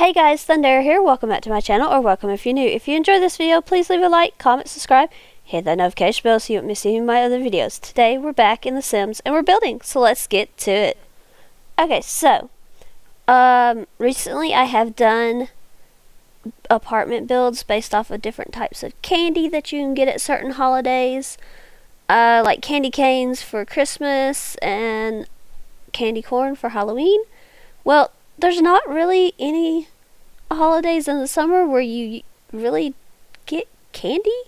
Hey guys, Thunder here. Welcome back to my channel, or welcome if you're new. If you enjoyed this video, please leave a like, comment, subscribe, hit that notification bell so you won't miss any of my other videos. Today we're back in The Sims and we're building, so let's get to it. Okay, so recently I have done apartment builds based off of different types of candy that you can get at certain holidays, like candy canes for Christmas and candy corn for Halloween. Well, there's not really any holidays in the summer where you really get candy,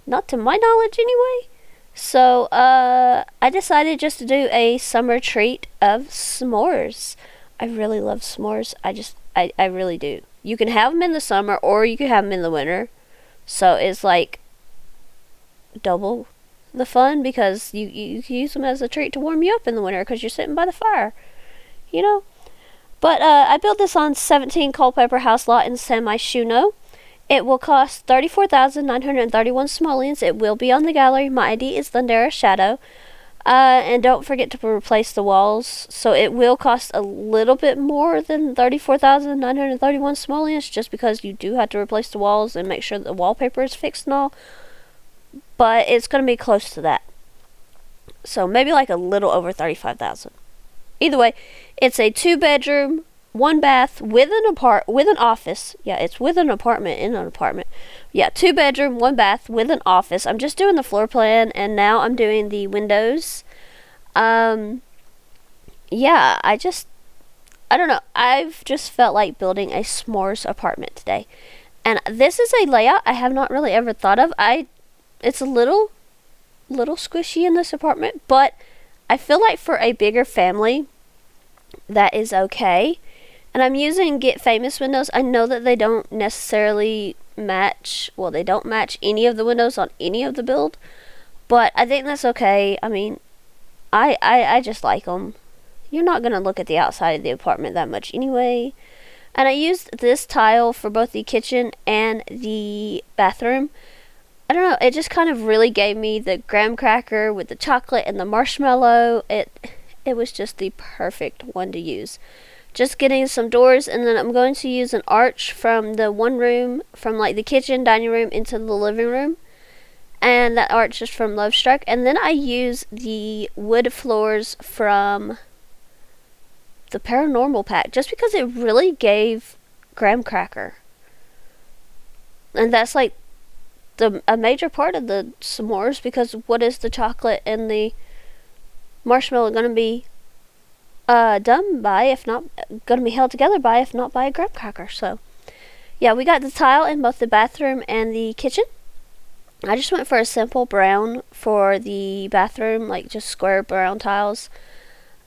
not to my knowledge anyway. So I decided just to do a summer treat of s'mores. I really love s'mores. I really do. You can have them in the summer or you can have them in the winter, so it's like double the fun because you can use them as a treat to warm you up in the winter because you're sitting by the fire, you know. But I built this on 17 Culpeper House lot in Semi-Shuno. It will cost 34,931 simoleons. It will be on the gallery. My ID is Thundera Shadow. And don't forget to replace the walls. So it will cost a little bit more than 34,931 simoleons just because you do have to replace the walls and make sure that the wallpaper is fixed and all. But it's going to be close to that. So maybe like a little over 35,000. Either way, it's a 2-bedroom, 1-bath with an office. Yeah, it's with an apartment in an apartment. Yeah, 2-bedroom, 1-bath with an office. I'm just doing the floor plan, and now I'm doing the windows. Yeah, I don't know. I've just felt like building a s'mores apartment today, and this is a layout I have not really ever thought of. It's a little squishy in this apartment, but I feel like for a bigger family, that is okay. And I'm using Get Famous windows. I know that they don't necessarily match, well, they don't match any of the windows on any of the build, but I think that's okay. I mean, I just like them. You're not going to look at the outside of the apartment that much anyway. And I used this tile for both the kitchen and the bathroom. I don't know, it just kind of really gave me the graham cracker with the chocolate and the marshmallow. It was just the perfect one to use. Just getting some doors, and then I'm going to use an arch from the one room, from like the kitchen, dining room into the living room. And that arch is from Love Struck. And then I use the wood floors from the Paranormal pack, just because it really gave graham cracker. And that's like a major part of the s'mores, because what is the chocolate and the marshmallow going to be done by, if not going to be held together by, if not by a graham cracker? So yeah, we got the tile in both the bathroom and the kitchen. I just went for a simple brown for the bathroom, like just square brown tiles.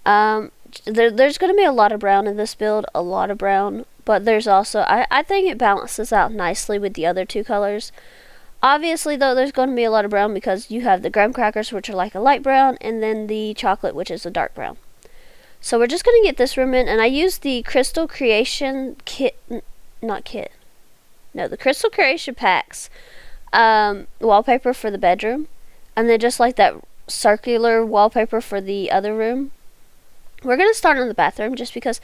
There's going to be a lot of brown in this build, a lot of brown, but there's also, I think it balances out nicely with the other two colors. Obviously, though, there's going to be a lot of brown because you have the graham crackers, which are like a light brown, and then the chocolate, which is a dark brown. So we're just going to get this room in, and I used the Crystal Creation the Crystal Creation Packs wallpaper for the bedroom, and then just like that circular wallpaper for the other room. We're going to start on the bathroom just because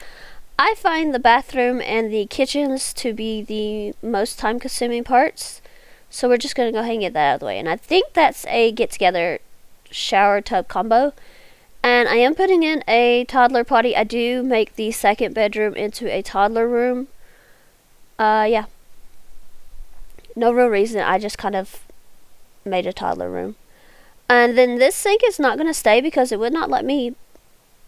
I find the bathroom and the kitchens to be the most time-consuming parts. So we're just going to go ahead and get that out of the way. And I think that's a get-together shower tub combo. And I am putting in a toddler potty. I do make the second bedroom into a toddler room. Yeah. No real reason. I just kind of made a toddler room. And then this sink is not going to stay because it would not let me,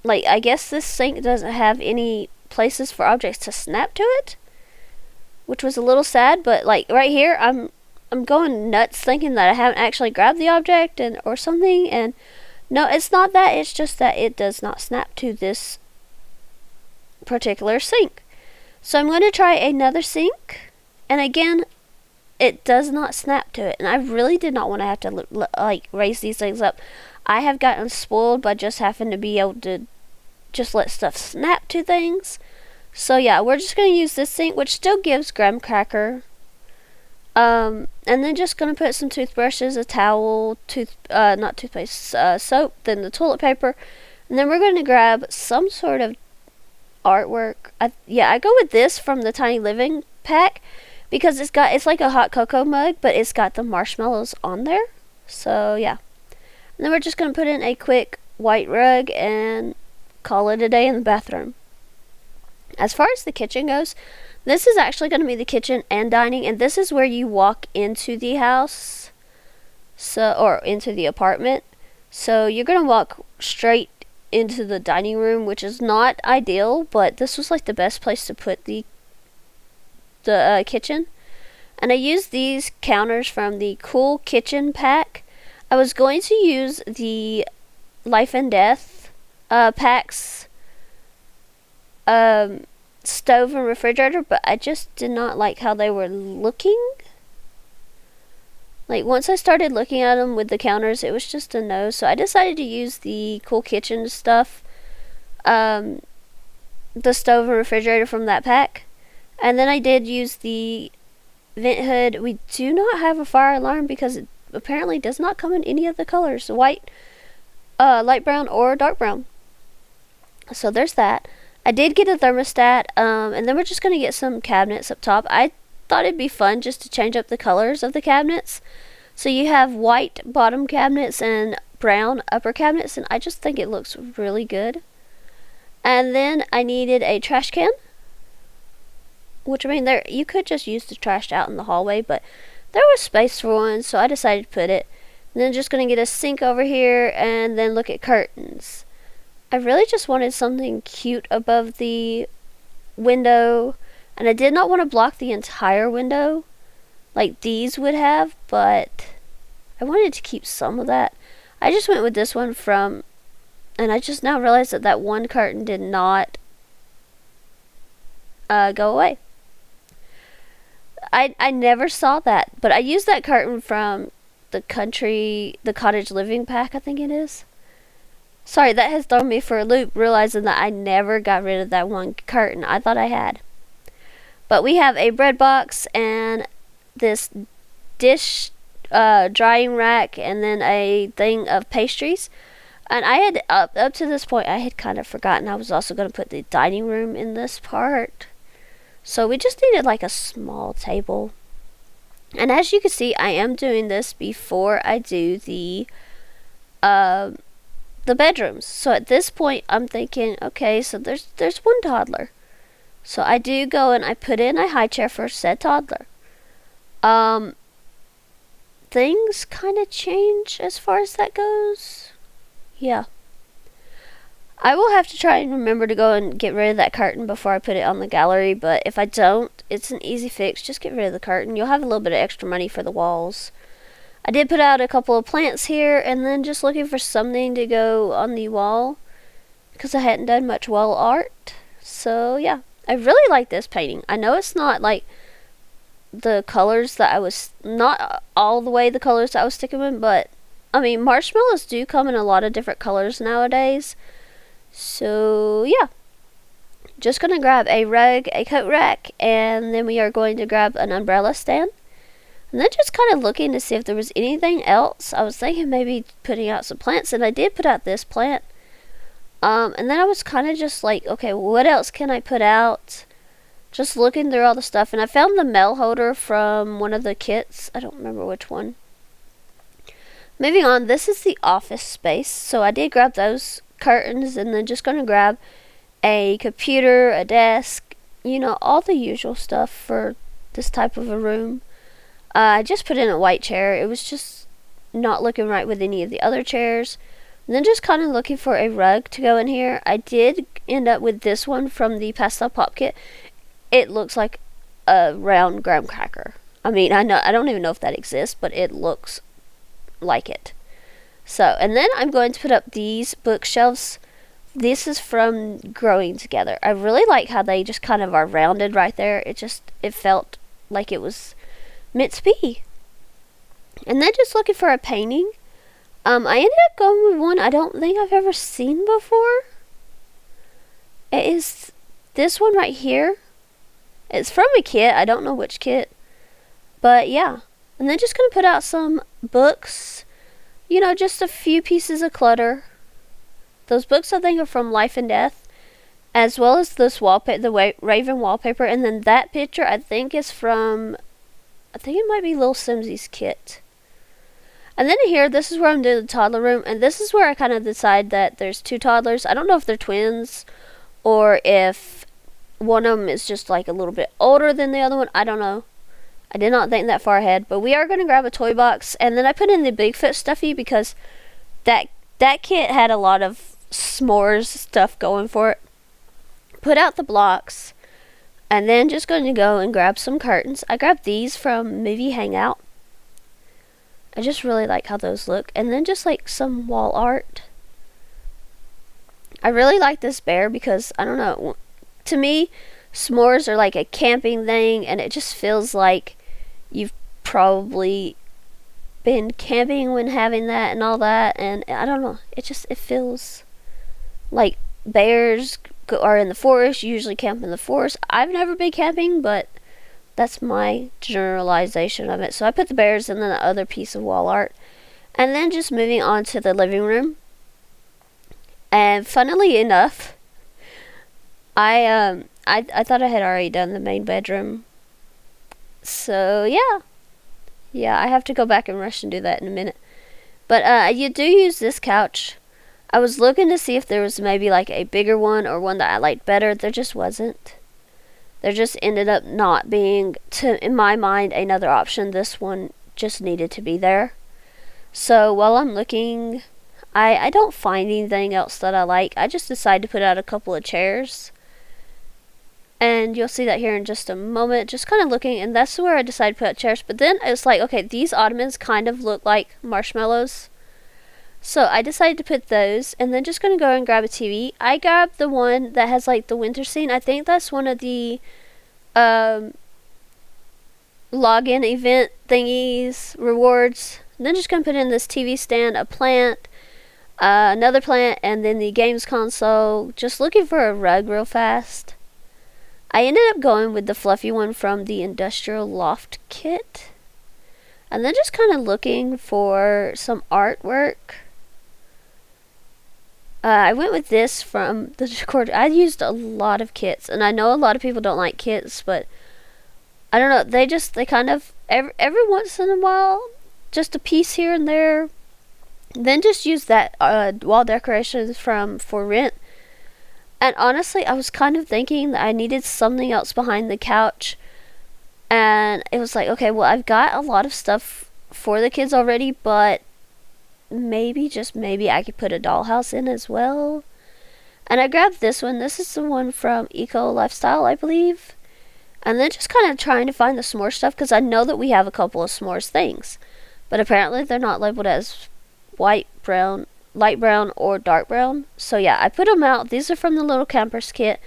like, I guess this sink doesn't have any places for objects to snap to it, which was a little sad. But like right here, I'm going nuts thinking that I haven't actually grabbed the object or something, and no, it's not that. It's just that it does not snap to this particular sink. So I'm going to try another sink, and again, it does not snap to it. And I really did not want to have to like raise these things up. I have gotten spoiled by just having to be able to just let stuff snap to things. So yeah, we're just going to use this sink, which still gives graham cracker. And then just gonna put some toothbrushes, a towel, not toothpaste, soap, then the toilet paper, and then we're gonna grab some sort of artwork. I go with this from the Tiny Living pack because it's like a hot cocoa mug, but it's got the marshmallows on there. So yeah. And then we're just going to put in a quick white rug and call it a day in the bathroom. As far as the kitchen goes, this is actually going to be the kitchen and dining, and this is where you walk into the house, or into the apartment. So you're going to walk straight into the dining room, which is not ideal, but this was like the best place to put the kitchen. And I used these counters from the Cool Kitchen pack. I was going to use the Life and Death packs stove and refrigerator, but I just did not like how they were looking. Like, once I started looking at them with the counters, it was just a no. So I decided to use the Cool Kitchen stuff, the stove and refrigerator from that pack. And then I did use the vent hood. We do not have a fire alarm because it apparently does not come in any of the colors, white, light brown, or dark brown. So there's that. I did get a thermostat, and then we're just going to get some cabinets up top. I thought it'd be fun just to change up the colors of the cabinets. So you have white bottom cabinets and brown upper cabinets, and I just think it looks really good. And then I needed a trash can, which, I mean, you could just use the trash out in the hallway, but there was space for one, so I decided to put it. And then just going to get a sink over here, and then look at curtains. I really just wanted something cute above the window, and I did not want to block the entire window like these would have, but I wanted to keep some of that. I just went with this one and I just now realized that one curtain did not go away. I never saw that, but I used that curtain from the Cottage Living pack, I think it is. Sorry, that has thrown me for a loop, realizing that I never got rid of that one curtain. I thought I had. But we have a bread box and this dish drying rack, and then a thing of pastries. And I had, up to this point, I had kind of forgotten I was also going to put the dining room in this part. So we just needed like a small table. And as you can see, I am doing this before I do the bedrooms. So at this point, I'm thinking, okay, so there's one toddler. So I do go and I put in a high chair for said toddler. Things kind of change as far as that goes. Yeah. I will have to try and remember to go and get rid of that curtain before I put it on the gallery, but if I don't, it's an easy fix. Just get rid of the curtain. You'll have a little bit of extra money for the walls. I did put out a couple of plants here, and then just looking for something to go on the wall, because I hadn't done much wall art. So yeah, I really like this painting. I know it's not like the colors that not all the way the colors that I was sticking with, but I mean, marshmallows do come in a lot of different colors nowadays. So yeah, just gonna grab a rug, a coat rack, and then we are going to grab an umbrella stand. And then just kind of looking to see if there was anything else. I was thinking maybe putting out some plants, and I did put out this plant. And then I was kind of just like, okay, what else can I put out? Just looking through all the stuff, and I found the mail holder from one of the kits. I don't remember which one. Moving on, this is the office space. So I did grab those curtains, and then just going to grab a computer, a desk, all the usual stuff for this type of a room. I just put in a white chair. It was just not looking right with any of the other chairs. And then just kind of looking for a rug to go in here. I did end up with this one from the Pastel Pop Kit. It looks like a round graham cracker. I mean, I don't even know if that exists, but it looks like it. So, and then I'm going to put up these bookshelves. This is from Growing Together. I really like how they just kind of are rounded right there. It felt like it was meant to be. And then just looking for a painting. I ended up going with one I don't think I've ever seen before. It is this one right here. It's from a kit. I don't know which kit. But yeah. And then just going to put out some books. Just a few pieces of clutter. Those books I think are from Life and Death. as well as this wallpaper, the Raven wallpaper. And then that picture, I think, is from, I think it might be Little Simsy's kit. And then here, this is where I'm doing the toddler room, and this is where I kind of decide that there's 2 toddlers. I don't know if they're twins or if one of them is just like a little bit older than the other one. I don't know. I did not think that far ahead, but we are going to grab a toy box, and then I put in the Bigfoot stuffy because that kit had a lot of s'mores stuff going for it. Put out the blocks, and then just going to go and grab some curtains. I grabbed these from Movie Hangout. I just really like how those look. And then just like some wall art. I really like this bear because, I don't know, to me, s'mores are like a camping thing, and it just feels like you've probably been camping when having that and all that, and I don't know, it feels like bears are in the forest. You usually camp in the forest. I've never been camping, but that's my generalization of it. So I put the bears and then the other piece of wall art. And then just moving on to the living room. And funnily enough, I thought I had already done the main bedroom. So yeah, I have to go back and rush and do that in a minute. But you do use this couch. I was looking to see if there was maybe like a bigger one or one that I liked better. There just wasn't. There just ended up not being, in my mind, another option. This one just needed to be there. So while I'm looking, I don't find anything else that I like. I just decided to put out a couple of chairs. And you'll see that here in just a moment. Just kind of looking, and that's where I decided to put out chairs. But then it's like, okay, these ottomans kind of look like marshmallows. So I decided to put those, and then just going to go and grab a TV. I grabbed the one that has like the winter scene. I think that's one of the login event thingies, rewards. And then just going to put in this TV stand, a plant, another plant, and then the games console. Just looking for a rug real fast. I ended up going with the fluffy one from the Industrial Loft kit. And then just kind of looking for some artwork. I went with this from the Discord. I used a lot of kits, and I know a lot of people don't like kits, but I don't know. They kind of every once in a while, just a piece here and there. Then just use that wall decorations from For Rent. And honestly, I was kind of thinking that I needed something else behind the couch, and it was like, okay, well, I've got a lot of stuff for the kids already, but maybe, just maybe, I could put a dollhouse in as well. And I grabbed this one. This is the one from Eco Lifestyle, I believe. And then just kind of trying to find the s'more stuff, because I know that we have a couple of s'mores things. But apparently they're not labeled as white, brown, light brown, or dark brown. So yeah, I put them out. These are from the Little Campers kit.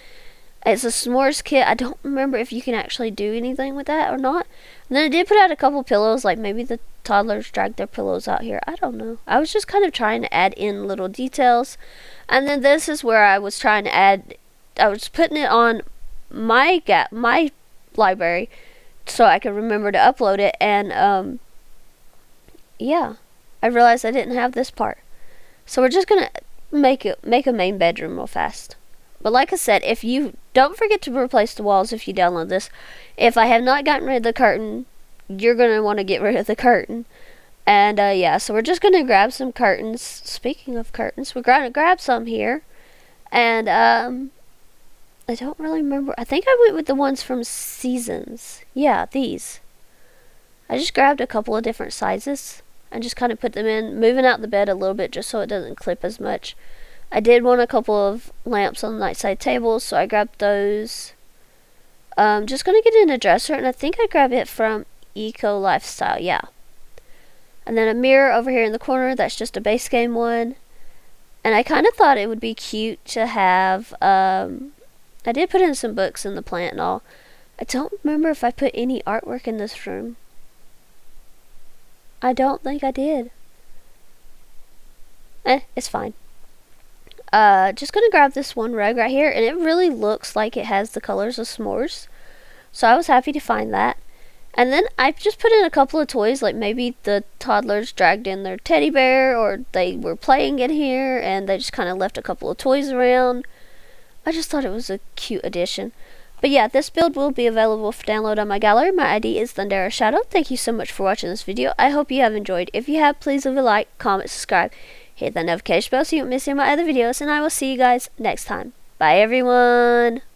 It's a s'mores kit. I don't remember if you can actually do anything with that or not. And then I did put out a couple pillows, like maybe the toddlers dragged their pillows out here. I don't know. I was just kind of trying to add in little details. And then this is where I was trying to add, I was putting it on my library so I could remember to upload it. And yeah, I realized I didn't have this part. So we're just going to make a main bedroom real fast. But like I said, if you don't forget to replace the walls if you download this. If I have not gotten rid of the curtain, you're going to want to get rid of the curtain. And yeah, so we're just going to grab some curtains. Speaking of curtains, we're going to grab some here. And I don't really remember. I think I went with the ones from Seasons. Yeah, these. I just grabbed a couple of different sizes and just kind of put them in, moving out the bed a little bit just so it doesn't clip as much. I did want a couple of lamps on the nightside table, so I grabbed those. Just going to get in a dresser, and I think I grabbed it from Eco Lifestyle, yeah. And then a mirror over here in the corner, that's just a base game one. And I kind of thought it would be cute to have, I did put in some books in the plant and all. I don't remember if I put any artwork in this room. I don't think I did. It's fine. Just gonna grab this one rug right here, and it really looks like it has the colors of s'mores. So I was happy to find that. And then I just put in a couple of toys, like maybe the toddlers dragged in their teddy bear, or they were playing in here and they just kind of left a couple of toys around. I just thought it was a cute addition. But yeah, this build will be available for download on my gallery. My ID is Thundera Shadow. Thank you so much for watching this video. I hope you have enjoyed. If you have, please leave a like, comment, subscribe, hit that notification bell so you don't miss any of my other videos, and I will see you guys next time. Bye everyone!